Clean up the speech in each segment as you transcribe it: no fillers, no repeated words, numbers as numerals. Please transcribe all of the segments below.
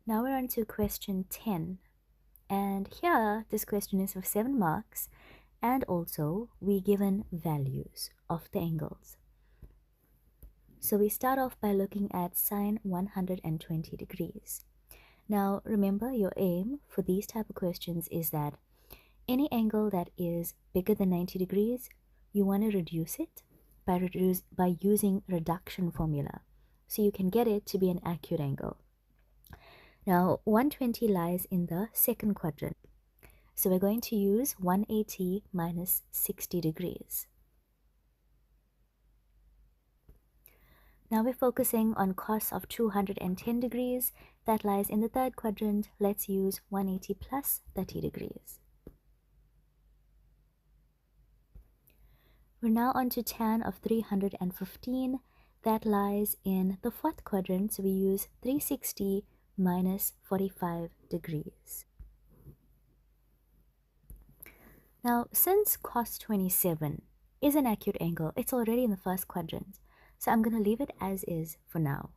Now we're on to question 10. And here, this question is of 7 marks. And also, we're given values of the angles. So we start off by looking at sine 120 degrees. Now, remember, your aim for these type of questions is that any angle that is bigger than 90 degrees, you want to reduce it by using reduction formula. So you can get it to be an acute angle. Now, 120 lies in the second quadrant. So we're going to use 180 minus 60 degrees. Now we're focusing on cos of 210 degrees. That lies in the third quadrant. Let's use 180 plus 30 degrees. We're now on to tan of 315. That lies in the fourth quadrant. So we use 360 minus 45 degrees. Now, since cos 27 is an acute angle, it's already in the first quadrant. So I'm going to leave it as is for now.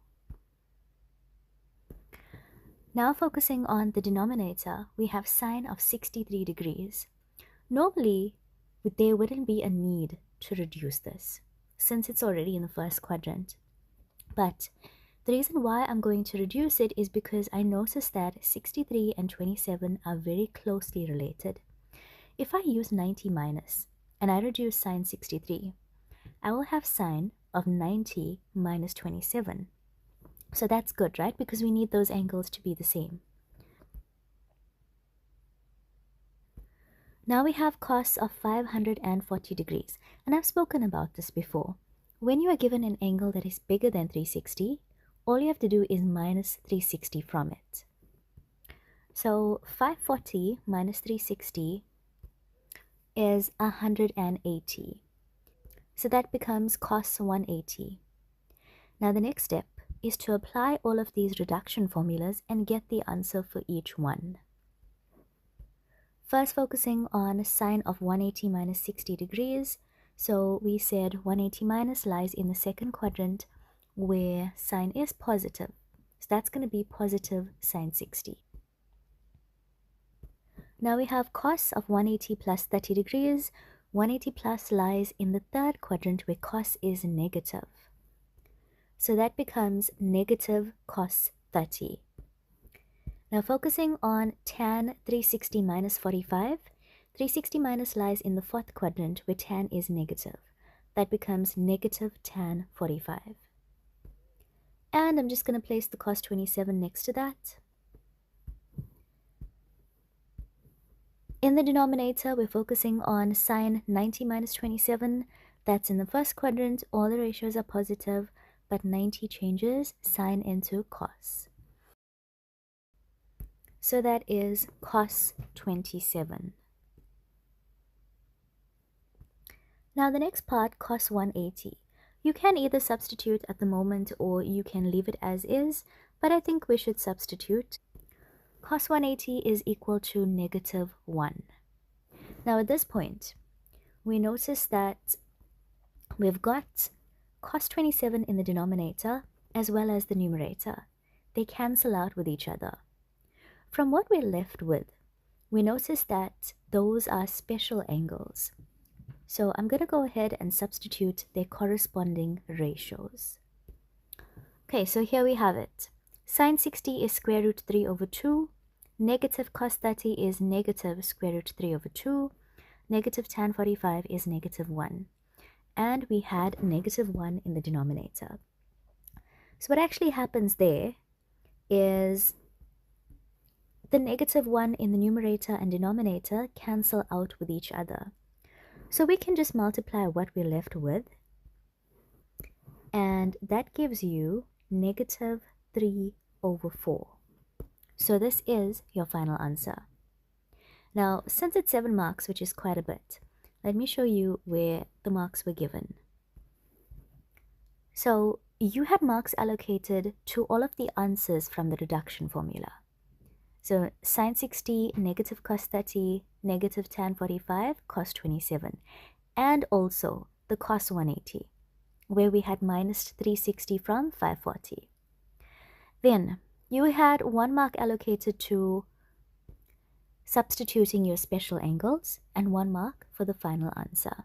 Now focusing on the denominator, we have sine of 63 degrees. Normally, there wouldn't be a need to reduce this since it's already in the first quadrant. But the reason why I'm going to reduce it is because I noticed that 63 and 27 are very closely related. If I use 90 minus and I reduce sine 63, I will have sine of 90 minus 27. So that's good, right? Because we need those angles to be the same. Now we have cos of 540 degrees. And I've spoken about this before. When you are given an angle that is bigger than 360, all you have to do is minus 360 from it. So 540 minus 360 is 180. So that becomes cos 180. Now the next step is to apply all of these reduction formulas and get the answer for each one. First focusing on sine of 180 minus 60 degrees. So we said 180 minus lies in the second quadrant where sine is positive. So that's going to be positive sine 60. Now we have cos of 180 plus 30 degrees. 180 plus lies in the third quadrant where cos is negative. So that becomes negative cos 30. Now focusing on tan 360 minus 45. 360 minus lies in the fourth quadrant where tan is negative. That becomes negative tan 45. And I'm just going to place the cos 27 next to that. In the denominator, we're focusing on sine 90 minus 27. That's in the first quadrant. All the ratios are positive, but 90 changes sine into cos. So that is cos 27. Now the next part, cos 180. You can either substitute at the moment or you can leave it as is, but I think we should substitute. Cos 180 is equal to negative 1. Now at this point, we notice that we've got cos 27 in the denominator as well as the numerator. They cancel out with each other. From what we're left with, we notice that those are special angles. So I'm going to go ahead and substitute their corresponding ratios. Okay, so here we have it. Sine 60 is square root 3 over 2. Negative cos 30 is negative square root 3 over 2. Negative tan 45 is negative 1. And we had negative 1 in the denominator. So what actually happens there is the negative 1 in the numerator and denominator cancel out with each other. So we can just multiply what we're left with. And that gives you negative 3 over 4. So this is your final answer. Now, since it's 7 marks, which is quite a bit, let me show you where the marks were given. So you had marks allocated to all of the answers from the reduction formula. So sine 60, negative cos 30, negative tan 45, cos 27, and also the cos 180, where we had minus 360 from 540. Then You had 1 mark allocated to substituting your special angles and 1 mark for the final answer.